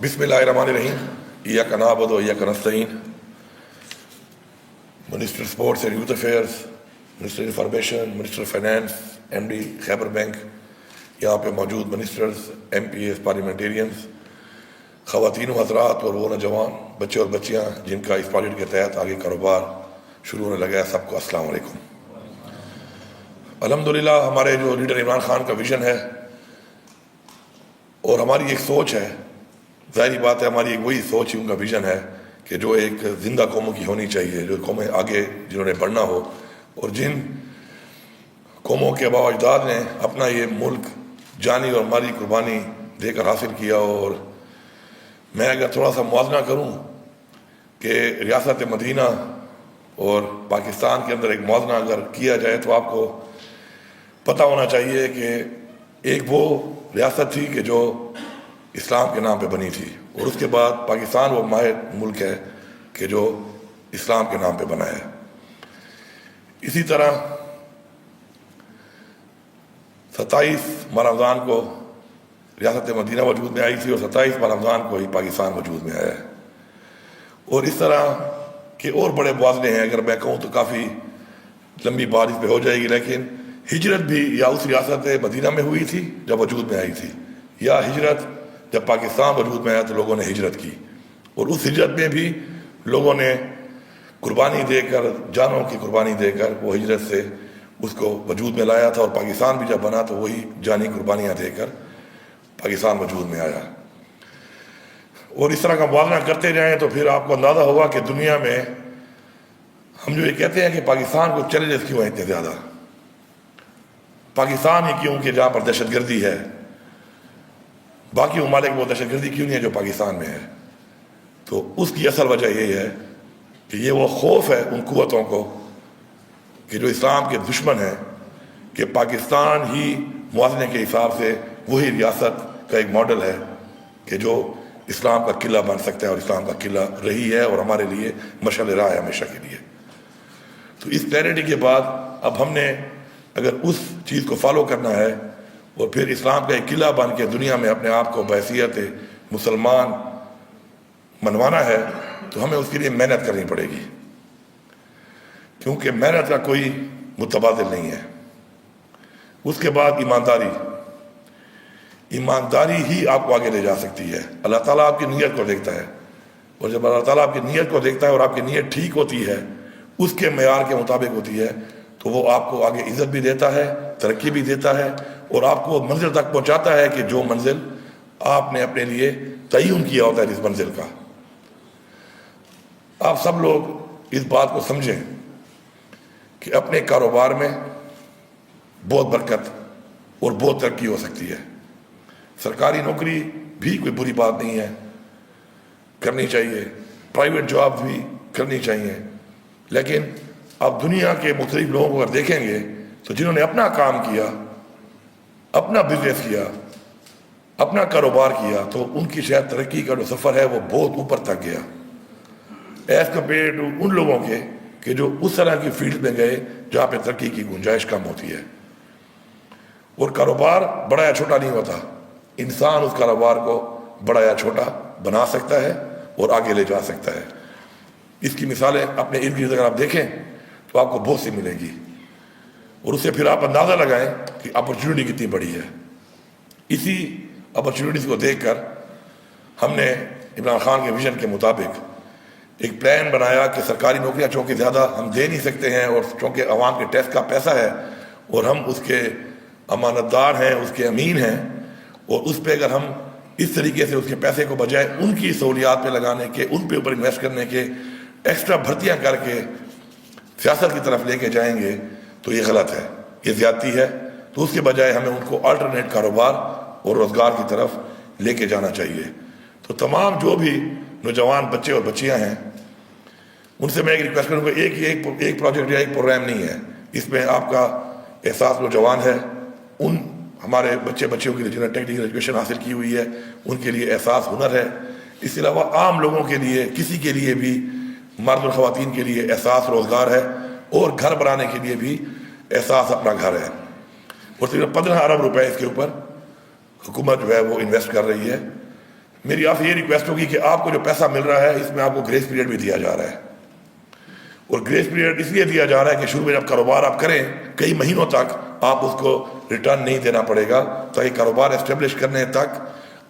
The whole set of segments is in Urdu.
بسم اللہ الرحمن الرحیم. ایاک نعبد و ایاک نستعین. Minister sports and youth affairs, minister information, minister finance, M D Khyber bank, یہاں پہ موجود ministers, M P As, parliamentarians, خواتین و حضرات اور وہ نوجوان بچے اور بچیاں جن کا اس پروجیکٹ کے تحت آگے کاروبار شروع ہونے لگا ہے، سب کو السلام علیکم. الحمدللہ ہمارے جو لیڈر عمران خان کا ویژن ہے اور ہماری ایک سوچ ہے، ظاہری بات ہے ہماری ایک وہی سوچ ہی ان کا ویژن ہے کہ جو ایک زندہ قوموں کی ہونی چاہیے، جو قومیں آگے جنہوں نے بڑھنا ہو، اور جن قوموں کے آباء و اجداد نے اپنا یہ ملک جانی اور مالی قربانی دے کر حاصل کیا. اور میں اگر تھوڑا سا موازنہ کروں کہ ریاست مدینہ اور پاکستان کے اندر ایک موازنہ اگر کیا جائے تو آپ کو پتہ ہونا چاہیے کہ ایک وہ ریاست تھی کہ جو اسلام کے نام پہ بنی تھی، اور اس کے بعد پاکستان وہ ماہر ملک ہے کہ جو اسلام کے نام پہ بنا ہے. اسی طرح 27 ماہ رمضان کو ریاست مدینہ وجود میں آئی تھی اور 27 ماہ رمضان کو ہی پاکستان وجود میں آیا ہے. اور اس طرح کے اور بڑے موازنے ہیں، اگر میں کہوں تو کافی لمبی بات اس پہ ہو جائے گی، لیکن ہجرت بھی یا اس ریاست مدینہ میں ہوئی تھی جب وجود میں آئی تھی، یا ہجرت جب پاکستان وجود میں آیا تو لوگوں نے ہجرت کی، اور اس ہجرت میں بھی لوگوں نے قربانی دے کر، جانوں کی قربانی دے کر وہ ہجرت سے اس کو وجود میں لایا تھا. اور پاکستان بھی جب بنا تو وہی جانی قربانیاں دے کر پاکستان وجود میں آیا. اور اس طرح کا موازنہ کرتے جائیں تو پھر آپ کو اندازہ ہوگا کہ دنیا میں ہم جو یہ کہتے ہیں کہ پاکستان کو چیلنجز کیوں ہیں اتنے زیادہ، پاکستان ہی کیوں کہ جہاں پر دہشت گردی ہے، باقی ممالک وہ دہشت گردی کیوں نہیں ہے جو پاکستان میں ہے. تو اس کی اصل وجہ یہی ہے کہ یہ وہ خوف ہے ان قوتوں کو کہ جو اسلام کے دشمن ہیں کہ پاکستان ہی موازنے کے حساب سے وہی ریاست کا ایک ماڈل ہے کہ جو اسلام کا قلعہ بن سکتا ہے، اور اسلام کا قلعہ رہی ہے اور ہمارے لیے مشعل راہ ہے ہمیشہ کے لیے. تو اس کلیئرٹی کے بعد اب ہم نے اگر اس چیز کو فالو کرنا ہے اور پھر اسلام کا ایک قلعہ بن کے دنیا میں اپنے آپ کو بحیثیت مسلمان منوانا ہے تو ہمیں اس کے لیے محنت کرنی پڑے گی، کیونکہ محنت کا کوئی متبادل نہیں ہے. اس کے بعد ایمانداری ہی آپ کو آگے لے جا سکتی ہے. اللہ تعالیٰ آپ کی نیت کو دیکھتا ہے، اور جب اللہ تعالیٰ آپ کی نیت کو دیکھتا ہے اور آپ کی نیت ٹھیک ہوتی ہے، اس کے معیار کے مطابق ہوتی ہے، تو وہ آپ کو آگے عزت بھی دیتا ہے، ترقی بھی دیتا ہے، اور آپ کو منزل تک پہنچاتا ہے کہ جو منزل آپ نے اپنے لیے تعین کیا ہوتا ہے اس منزل کا. آپ سب لوگ اس بات کو سمجھیں کہ اپنے کاروبار میں بہت برکت اور بہت ترقی ہو سکتی ہے. سرکاری نوکری بھی کوئی بری بات نہیں ہے، کرنی چاہیے، پرائیویٹ جاب بھی کرنی چاہیے، لیکن آپ دنیا کے مختلف لوگوں کو اگر دیکھیں گے تو جنہوں نے اپنا کام کیا، اپنا بزنس کیا، اپنا کاروبار کیا، تو ان کی شاید ترقی کا جو سفر ہے وہ بہت اوپر تک گیا ایز کمپیئر ٹو ان لوگوں کے کہ جو اس طرح کی فیلڈ میں گئے جہاں پہ ترقی کی گنجائش کم ہوتی ہے. اور کاروبار بڑا یا چھوٹا نہیں ہوتا، انسان اس کاروبار کو بڑا یا چھوٹا بنا سکتا ہے اور آگے لے جا سکتا ہے. اس کی مثالیں اپنے ارد گرد اگر آپ دیکھیں تو آپ کو بہت سی ملیں گی، اور اس سے پھر آپ اندازہ لگائیں کہ اپرچونٹی کتنی بڑی ہے. اسی اپرچونٹیز کو دیکھ کر ہم نے عمران خان کے ویژن کے مطابق ایک پلان بنایا کہ سرکاری نوکریاں چونکہ زیادہ ہم دے نہیں سکتے ہیں، اور چونکہ عوام کے ٹیکس کا پیسہ ہے اور ہم اس کے امانت دار ہیں، اس کے امین ہیں، اور اس پہ اگر ہم اس طریقے سے اس کے پیسے کو بجائے ان کی سہولیات پہ لگانے کے، ان پہ اوپر انویسٹ کرنے کے، ایکسٹرا بھرتیاں کر کے سیاست کی طرف لے کے جائیں گے تو یہ غلط ہے، یہ زیادتی ہے. تو اس کے بجائے ہمیں ان کو آلٹرنیٹ کاروبار اور روزگار کی طرف لے کے جانا چاہیے. تو تمام جو بھی نوجوان بچے اور بچیاں ہیں ان سے میں ایک ریکویسٹ کروں گا، ایک پروجیکٹ یا ایک پروگرام نہیں ہے، اس میں آپ کا احساس نوجوان ہے، ان ہمارے بچے بچیوں کے لیے جنہوں نے ٹیکنیکل ایجوکیشن حاصل کی ہوئی ہے ان کے لیے احساس ہنر ہے. اس کے علاوہ عام لوگوں کے لیے، کسی کے لیے بھی، مرد اور خواتین کے لیے احساس روزگار ہے، اور گھر بنانے کے لیے بھی احساس اپنا گھر ہے. اور تقریباً 15 ارب روپے اس کے اوپر حکومت جو ہے وہ انویسٹ کر رہی ہے. میری آپ سے یہ ریکویسٹ ہوگی کہ آپ کو جو پیسہ مل رہا ہے اس میں آپ کو گریس پیریڈ بھی دیا جا رہا ہے، اور گریس پیریڈ اس لیے دیا جا رہا ہے کہ شروع میں جب کاروبار آپ کریں کئی مہینوں تک آپ اس کو ریٹرن نہیں دینا پڑے گا، تاکہ کاروبار اسٹیبلش کرنے تک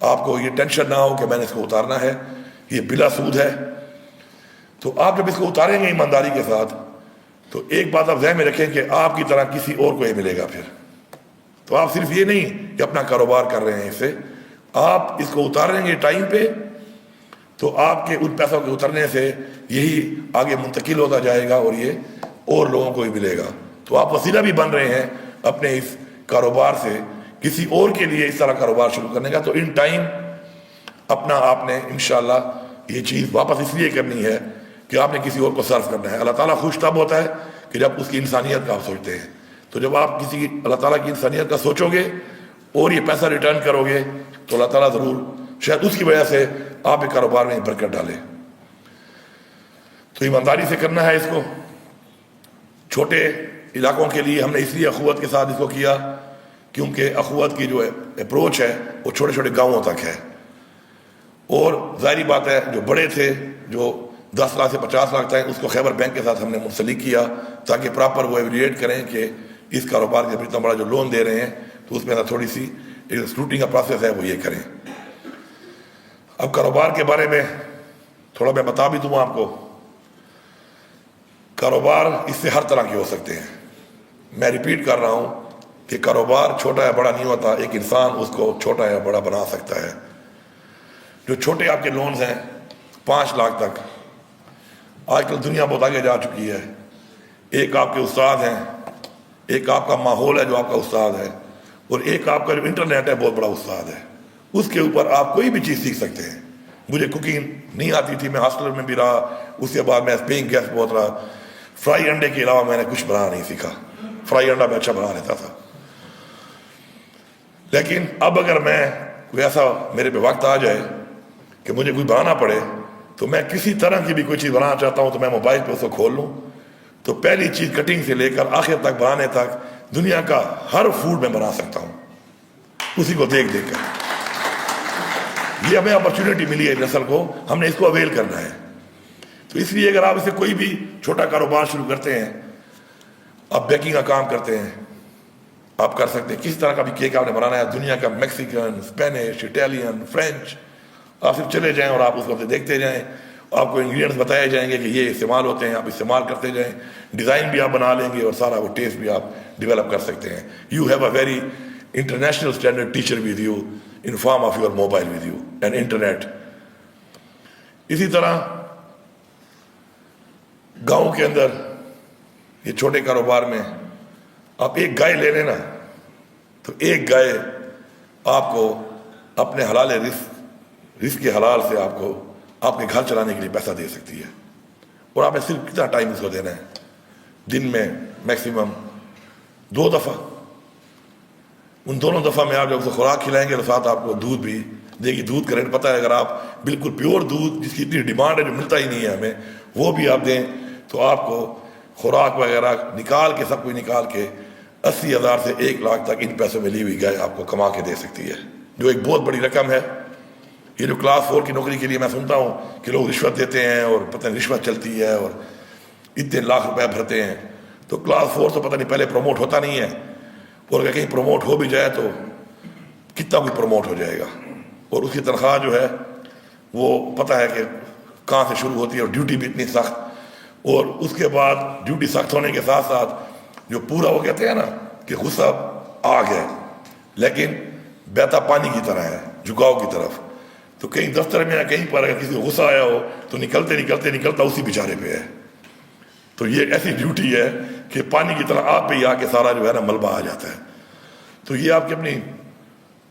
آپ کو یہ ٹینشن نہ ہو کہ میں نے اس کو اتارنا ہے، یہ بلا سود ہے۔ تو آپ جب اس کو اتاریں گے ایمانداری کے ساتھ تو ایک بات آپ ذہن میں رکھیں کہ آپ کی طرح کسی اور کو یہ ملے گا۔ پھر تو آپ صرف یہ نہیں کہ اپنا کاروبار کر رہے ہیں، اس سے آپ اس کو اتاریں گے ٹائم پہ تو آپ کے ان پیسوں کے اترنے سے یہی آگے منتقل ہوتا جائے گا اور یہ اور لوگوں کو بھی ملے گا۔ تو آپ وسیلہ بھی بن رہے ہیں اپنے اس کاروبار سے کسی اور کے لیے اس طرح کاروبار شروع کرنے کا۔ تو ان ٹائم اپنا آپ نے انشاءاللہ یہ چیز واپس اس لیے کرنی ہے کہ آپ نے کسی اور کو سرو کرنا ہے۔ اللہ تعالیٰ خوش تب ہوتا ہے کہ جب اس کی انسانیت کا آپ سوچتے ہیں۔ تو جب آپ کسی اللہ تعالیٰ کی انسانیت کا سوچو گے اور یہ پیسہ ریٹرن کرو گے تو اللہ تعالیٰ ضرور شاید اس کی وجہ سے آپ کے کاروبار میں برکت ڈالے۔ تو ایمانداری سے کرنا ہے اس کو۔ چھوٹے علاقوں کے لیے ہم نے اس لیے اخوت کے ساتھ اس کو کیا کیونکہ اخوت کی جو اپروچ ہے وہ چھوٹے چھوٹے گاؤں تک ہے، اور ظاہری بات ہے جو بڑے تھے جو 10 لاکھ سے 50 لاکھ تک اس کو خیبر بینک کے ساتھ ہم نے منسلک کیا تاکہ پراپر وہ ایویلیٹ کریں کہ اس کاروبار کے اتنا بڑا جو لون دے رہے ہیں تو اس میں تھوڑی سی اسکروٹنی کا پروسیس ہے وہ یہ کریں۔ اب کاروبار کے بارے میں تھوڑا میں بتا بھی دوں آپ کو، کاروبار اس سے ہر طرح کے ہو سکتے ہیں۔ میں ریپیٹ کر رہا ہوں کہ کاروبار چھوٹا یا بڑا نہیں ہوتا، ایک انسان اس کو چھوٹا یا بڑا بنا سکتا ہے۔ جو چھوٹے آپ کے لونز ہیں 5 لاکھ تک، آج کل دنیا بہت آگے جا چکی ہے۔ ایک آپ کے استاد ہیں، ایک آپ کا ماحول ہے جو آپ کا استاد ہے، اور ایک آپ کا جو انٹرنیٹ ہے بہت بڑا استاد ہے۔ اس کے اوپر آپ کوئی بھی چیز سیکھ سکتے ہیں۔ مجھے کوکنگ نہیں آتی تھی، میں ہاسٹل میں بھی رہا، اس کے بعد میں پیئنگ گیسٹ بہت رہا، فرائی انڈے کے علاوہ میں نے کچھ بنانا نہیں سیکھا۔ فرائی انڈا میں اچھا بنا لیتا تھا، لیکن اب اگر میں کوئی ایسا میرے پہ وقت آ جائے کہ مجھے کوئی بنانا پڑے تو میں کسی طرح کی بھی کوئی چیز بنانا چاہتا ہوں تو میں موبائل پہ اس کو کھول لوں تو پہلی چیز کٹنگ سے لے کر آخر تک بنانے تک دنیا کا ہر فوڈ میں بنا سکتا ہوں اسی کو دیکھ دیکھ کر۔ یہ ہمیں اپرچونٹی ملی ہے نسل کو، ہم نے اس کو اویل کرنا ہے۔ تو اس لیے اگر آپ اسے کوئی بھی چھوٹا کاروبار شروع کرتے ہیں، آپ بیکنگ کا کام کرتے ہیں، آپ کر سکتے ہیں۔ کس طرح کا بھی کیک آپ نے بنانا ہے، دنیا کا میکسیکن، اسپینش، اٹیلین، فرینچ، آپ صرف چلے جائیں اور آپ اس کو دیکھتے جائیں، آپ کو انگریڈینٹس بتائے جائیں گے کہ یہ استعمال ہوتے ہیں، آپ استعمال کرتے جائیں، ڈیزائن بھی آپ بنا لیں گے اور سارا وہ ٹیسٹ بھی آپ ڈیولپ کر سکتے ہیں۔ You have a very international standard teacher with you in form of your mobile with you and internet. اسی طرح گاؤں کے اندر یہ چھوٹے کاروبار میں آپ ایک گائے لے لینا تو ایک گائے آپ کو اپنے حلال رزق کے حلال سے آپ کو آپ کے گھر چلانے کے لیے پیسہ دے سکتی ہے۔ اور آپ نے صرف کتنا ٹائم اس کو دینا ہے، دن میں میکسیمم 2 دفعہ۔ ان دونوں دفعہ میں آپ جب اسے خوراک کھلائیں گے تو ساتھ آپ کو دودھ بھی دے گی۔ دودھ کا ریٹ پتہ ہے، اگر آپ بالکل پیور دودھ جس کی اتنی ڈیمانڈ ہے جو ملتا ہی نہیں ہے ہمیں، وہ بھی آپ دیں تو آپ کو خوراک وغیرہ نکال کے سب کچھ نکال کے 80,000 سے 1 لاکھ تک ان پیسوں میں لی ہوئی گائے آپ کو کما کے دے سکتی ہے، جو ایک بہت بڑی رقم ہے۔ یہ جو کلاس 4 کی نوکری کے لیے میں سنتا ہوں کہ لوگ رشوت دیتے ہیں اور پتہ نہیں رشوت چلتی ہے اور اتنے لاکھ روپے بھرتے ہیں، تو کلاس 4 تو پتہ نہیں پہلے پروموٹ ہوتا نہیں ہے، اور اگر کہیں پروموٹ ہو بھی جائے تو کتنا کوئی پروموٹ ہو جائے گا، اور اس کی تنخواہ جو ہے وہ پتہ ہے کہ کہاں سے شروع ہوتی ہے، اور ڈیوٹی بھی اتنی سخت، اور اس کے بعد ڈیوٹی سخت ہونے کے ساتھ ساتھ جو پورا وہ کہتے ہیں نا کہ غصہ آگ ہے لیکن بہتا پانی کی طرح ہے جھکاؤ کی طرف، تو کہیں دفتر میں یا کہیں پر اگر کسی کو غصہ آیا ہو تو نکلتا اسی بیچارے پہ ہے۔ تو یہ ایسی ڈیوٹی ہے کہ پانی کی طرح آپ پہ ہی آ کے سارا جو ہے نا ملبہ آ جاتا ہے۔ تو یہ آپ کی اپنی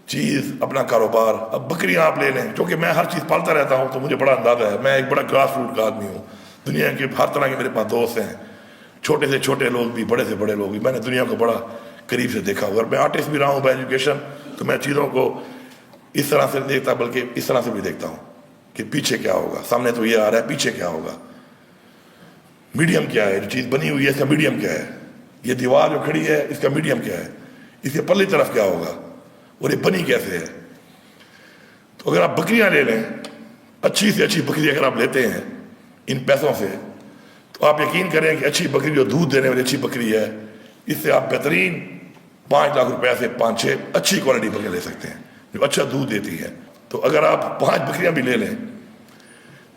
چیز، اپنا کاروبار۔ اب بکریاں آپ لے لیں، چونکہ میں ہر چیز پالتا رہتا ہوں تو مجھے بڑا اندازہ ہے، میں ایک بڑا گراس روٹ کا آدمی ہوں، دنیا کے ہر طرح کے میرے پاس دوست ہیں، چھوٹے سے چھوٹے لوگ بھی، بڑے سے بڑے لوگ بھی، میں نے دنیا کو بڑا قریب سے دیکھا ہوا۔ اور میں آرٹسٹ بھی رہا ہوں بائی ایجوکیشن، تو میں چیزوں کو اس طرح سے دیکھتا بلکہ اس طرح سے بھی دیکھتا ہوں کہ پیچھے کیا ہوگا، سامنے تو یہ آ رہا ہے، پیچھے کیا ہوگا، میڈیم کیا ہے، جو چیز بنی ہوئی ہے اس کا میڈیم کیا ہے، یہ دیوار جو کھڑی ہے اس کا میڈیم کیا ہے، اس کے پرلی طرف کیا ہوگا، اور یہ بنی کیسے ہے۔ تو اگر آپ بکریاں لے لیں، اچھی سے اچھی بکری اگر آپ لیتے ہیں ان پیسوں سے، تو آپ یقین کریں کہ اچھی بکری جو دودھ دینے والی اچھی بکری ہے، اس سے آپ بہترین 5 لاکھ روپے سے 5-6 اچھی کوالٹی بکریاں لے سکتے ہیں جو اچھا دودھ دیتی ہے۔ تو اگر آپ 5 بکریاں بھی لے لیں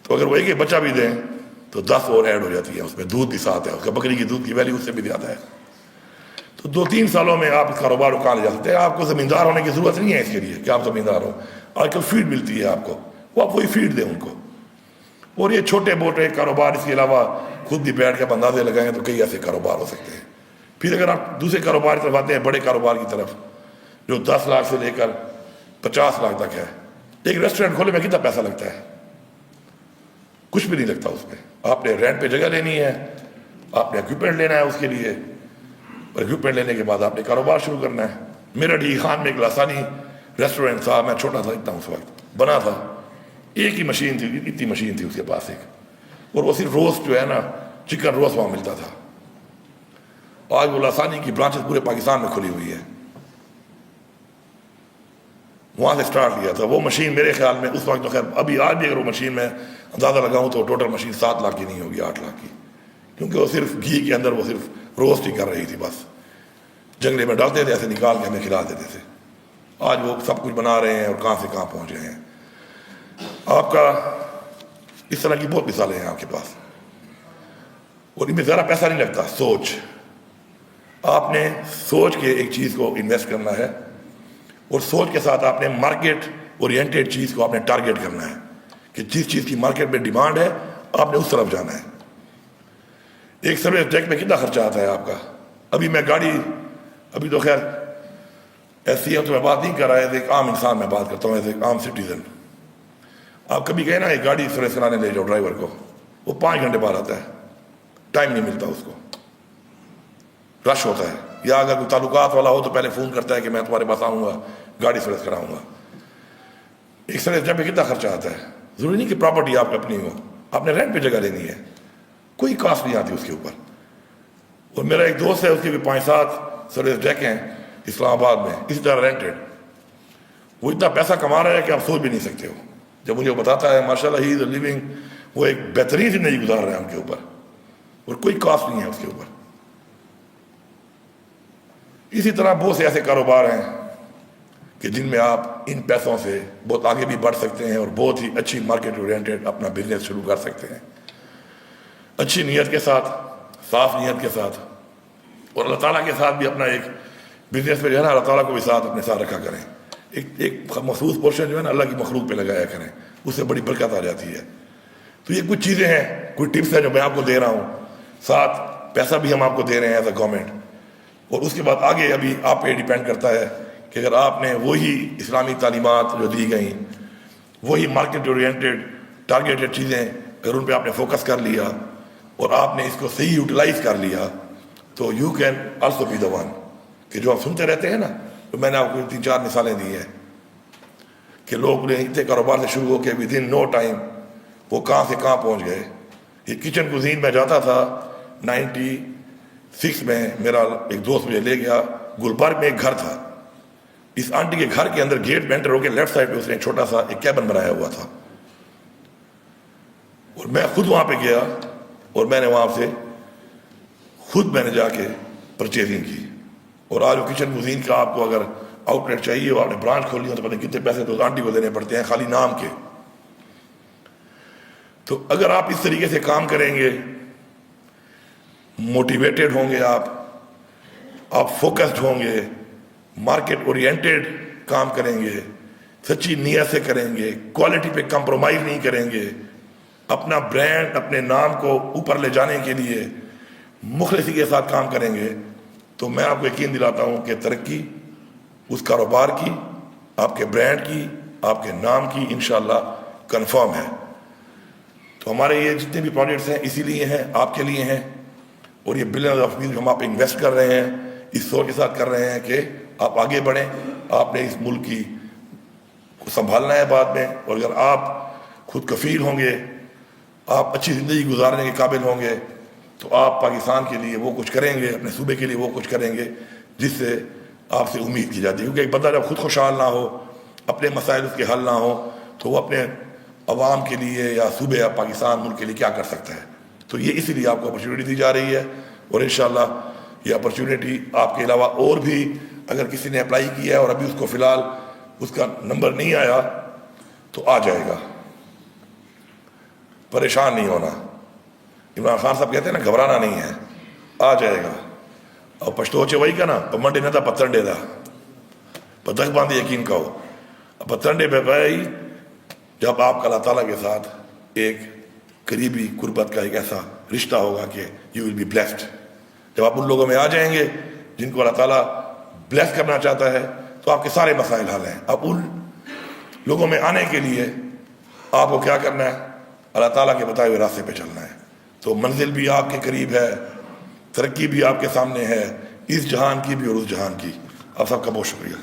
تو اگر وہ ایک بچہ بھی دیں تو 10 اور ایڈ ہو جاتی ہے، اس میں دودھ بھی ساتھ ہے، اس کا بکری کی دودھ کی ویلیو اس سے بھی زیادہ ہے۔ تو 2-3 سالوں میں آپ اس کاروبار کو کہاں لے جا سکتے ہیں۔ آپ کو زمیندار ہونے کی ضرورت نہیں ہے اس کے لیے کہ آپ زمیندار ہو، آج کل فیڈ ملتی ہے آپ کو، وہ آپ وہی فیڈ دیں ان کو۔ اور یہ چھوٹے موٹے کاروبار اس کے علاوہ خود بھی بیٹھ کے اندازے لگائیں تو کئی ایسے کاروبار ہو سکتے ہیں۔ پھر اگر آپ دوسرے کاروبار کی طرف آتے ہیں، بڑے کاروبار کی طرف جو 10 لاکھ سے لے کر 50 لاکھ تک ہے، ایک ریسٹورینٹ کھولنے میں کتنا پیسہ لگتا ہے؟ کچھ بھی نہیں لگتا اس پہ۔ آپ نے رینٹ پہ جگہ لینی ہے، آپ نے اکوپمنٹ لینا ہے اس کے لیے، اور اکوپمنٹ لینے کے بعد آپ نے کاروبار شروع کرنا ہے۔ میرا ڈی خان میں ایک لاسانی ریسٹورینٹ تھا، میں چھوٹا تھا اتنا اس وقت، بنا تھا، ایک ہی مشین تھی، اتنی مشین تھی اس کے پاس ایک، اور وہ صرف روسٹ جو ہے نا چکن روسٹ وہاں ملتا تھا۔ آج وہ لاسانی کی برانچز پورے پاکستان میں کھلی ہوئی ہے، وہاں سے سٹارٹ کیا تھا۔ وہ مشین میرے خیال میں اس وقت تو خیر ابھی آج بھی اگر وہ مشین میں اندازہ لگاؤں تو ٹوٹل مشین 7 لاکھ کی نہیں ہوگی، 8 لاکھ کی، کیونکہ وہ صرف گھی کے اندر وہ صرف روسٹ ہی کر رہی تھی، بس جنگلے میں ڈالتے تھے ایسے نکال کے ہمیں کھلا دیتے تھے۔ آج وہ سب کچھ بنا رہے ہیں اور کہاں سے کہاں پہنچ رہے ہیں۔ آپ کا اس طرح کی بہت مثالیں ہیں آپ کے پاس، اور ان میں زیادہ پیسہ نہیں لگتا۔ سوچ، آپ نے سوچ کے ایک چیز کو انویسٹ کرنا ہے، اور سوچ کے ساتھ آپ نے مارکیٹ اورینٹیڈ چیز کو آپ نے ٹارگیٹ کرنا ہے کہ جس چیز کی مارکیٹ میں ڈیمانڈ ہے آپ نے اس طرف جانا ہے۔ ایک سروس ٹیک میں کتنا خرچہ آتا ہے آپ کا؟ ابھی میں گاڑی، ابھی تو خیر ایسی تو میں بات نہیں کر رہا ہے، ایک عام انسان میں بات کرتا ہوں، ایز ایک عام سٹیزن۔ آپ کبھی کہیں نا ایک گاڑی سروس کرانے لے جاؤ ڈرائیور کو، وہ 5 گھنٹے بعد آتا ہے، ٹائم نہیں ملتا اس کو، رش ہوتا ہے، یا اگر کوئی تعلقات والا ہو تو پہلے فون کرتا ہے کہ میں تمہارے پاس آؤں گا، گاڑی سروس کراؤں گا۔ ایک سروس ٹیک میں کتنا خرچہ آتا ہے؟ ضروری نہیں کہ پراپرٹی آپ کی اپنی ہو، آپ نے رینٹ پہ جگہ لینی ہے، کوئی کاسٹ نہیں آتی اس کے اوپر۔ اور میرا ایک دوست ہے، اس کے بھی 5-7 سروس ڈیک ہیں اسلام آباد میں، اسی طرح رینٹڈ، وہ اتنا پیسہ کما رہا ہے کہ آپ سوچ بھی نہیں سکتے ہو۔ جب مجھے وہ بتاتا ہے ماشاء اللہ ہی از لیونگ، وہ ایک بہترین زندگی گزار رہا ہے ان کے اوپر، اور کوئی کاسٹ نہیں ہے اس کے اوپر۔ اسی طرح بہت سے ایسے کاروبار ہیں کہ جن میں آپ ان پیسوں سے بہت آگے بھی بڑھ سکتے ہیں اور بہت ہی اچھی مارکیٹ اورینٹیڈ اپنا بزنس شروع کر سکتے ہیں، اچھی نیت کے ساتھ، صاف نیت کے ساتھ، اور اللہ تعالیٰ کے ساتھ بھی اپنا ایک بزنس میں جو ہے نا اللہ تعالیٰ کو بھی ساتھ اپنے ساتھ رکھا کریں، ایک مخصوص پورشن جو ہے نا اللہ کی مخلوق پہ لگایا کریں، اس سے بڑی برکت آ جاتی ہے۔ تو یہ کچھ چیزیں ہیں، کچھ ٹپس ہیں جو میں آپ کو دے رہا ہوں، ساتھ پیسہ بھی ہم آپ کو دے رہے ہیں ایز اے گورنمنٹ، اور اس کے بعد آگے ابھی آپ پہ ڈیپینڈ کرتا ہے کہ اگر آپ نے وہی اسلامی تعلیمات جو دی گئیں، وہی مارکیٹ اورینٹیڈ ٹارگیٹڈ چیزیں اگر ان پہ آپ نے فوکس کر لیا اور آپ نے اس کو صحیح یوٹیلائز کر لیا تو you can also be the one, کہ جو ہم سنتے رہتے ہیں نا، تو میں نے آپ کو 3-4 مثالیں دی ہیں کہ لوگ نے اتنے کاروبار سے شروع ہو کے ود ان نو ٹائم وہ کہاں سے کہاں پہنچ گئے۔ یہ کچن کوزین میں جاتا تھا 96 میں، میرا ایک دوست مجھے لے گیا، گلبرگ میں ایک گھر تھا، اس آنٹی کے گھر کے اندر گیٹ میں انٹر ہو کے لیفٹ سائڈ پہ اس نے ایک چھوٹا سا ایک کیبن بنایا ہوا تھا، اور میں خود وہاں پہ گیا اور میں نے وہاں سے خود میں نے جا کے پرچیزنگ کی۔ اور آج وہ کچن کوزین کا آپ کو اگر آؤٹ لیٹ چاہیے اور آپ نے برانچ کھولی ہو تو پتہ نہیں کتنے پیسے تو اس آنٹی کو دینے پڑتے ہیں خالی نام کے۔ تو اگر آپ اس طریقے سے کام کریں گے، موٹیویٹڈ ہوں گے، آپ فوکسڈ ہوں گے، مارکیٹ اورینٹیڈ کام کریں گے، سچی نیت سے کریں گے، کوالٹی پہ کمپرومائز نہیں کریں گے، اپنا برانڈ اپنے نام کو اوپر لے جانے کے لیے مخلصی کے ساتھ کام کریں گے، تو میں آپ کو یقین دلاتا ہوں کہ ترقی اس کاروبار کی، آپ کے برانڈ کی، آپ کے نام کی انشاءاللہ کنفرم ہے۔ تو ہمارے یہ جتنے بھی پروجیکٹس ہیں اسی لیے ہیں، آپ کے لیے ہیں، اور یہ بلینز آف روپیز ہم آپ انویسٹ کر رہے ہیں، اس سوچ کے ساتھ کر رہے ہیں کہ آپ آگے بڑھیں، آپ نے اس ملک کی کو سنبھالنا ہے بعد میں، اور اگر آپ خود کفیل ہوں گے، آپ اچھی زندگی گزارنے کے قابل ہوں گے، تو آپ پاکستان کے لیے وہ کچھ کریں گے، اپنے صوبے کے لیے وہ کچھ کریں گے جس سے آپ سے امید کی جاتی ہے۔ کیونکہ ایک بندہ جب خود خوشحال نہ ہو، اپنے مسائل اس کے حل نہ ہو، تو وہ اپنے عوام کے لیے یا صوبے یا پاکستان ملک کے لیے کیا کر سکتا ہے. تو یہ اسی لیے آپ کو اپرچونیٹی دی جا رہی ہے, اور انشاءاللہ یہ اپرچونیٹی آپ کے علاوہ اور بھی اگر کسی نے اپلائی کیا ہے اور ابھی اس کو فی الحال اس کا نمبر نہیں آیا تو آ جائے گا. پریشان نہیں ہونا. عمران خان صاحب کہتے ہیں نا گھبرانا نہیں ہے, آ جائے گا. اور پشتو وہی کا نا پمنڈے نہ تھا پتنڈے دا پتک باندھے یقین کہو پتنڈے پہ بھائی جب آپ کا اللہ تعالیٰ کے ساتھ ایک قریبی قربت کا ایک ایسا رشتہ ہوگا کہ یو ول بی بلیسڈ. جب آپ ان لوگوں میں آ جائیں گے جن کو اللہ تعالیٰ بلیس کرنا چاہتا ہے تو آپ کے سارے مسائل حل ہیں. اب ان لوگوں میں آنے کے لیے آپ کو کیا کرنا ہے؟ اللہ تعالیٰ کے بتائے ہوئے راستے پہ چلنا ہے. تو منزل بھی آپ کے قریب ہے, ترقی بھی آپ کے سامنے ہے, اس جہان کی بھی اور اس جہان کی. آپ سب کا بہت شکریہ.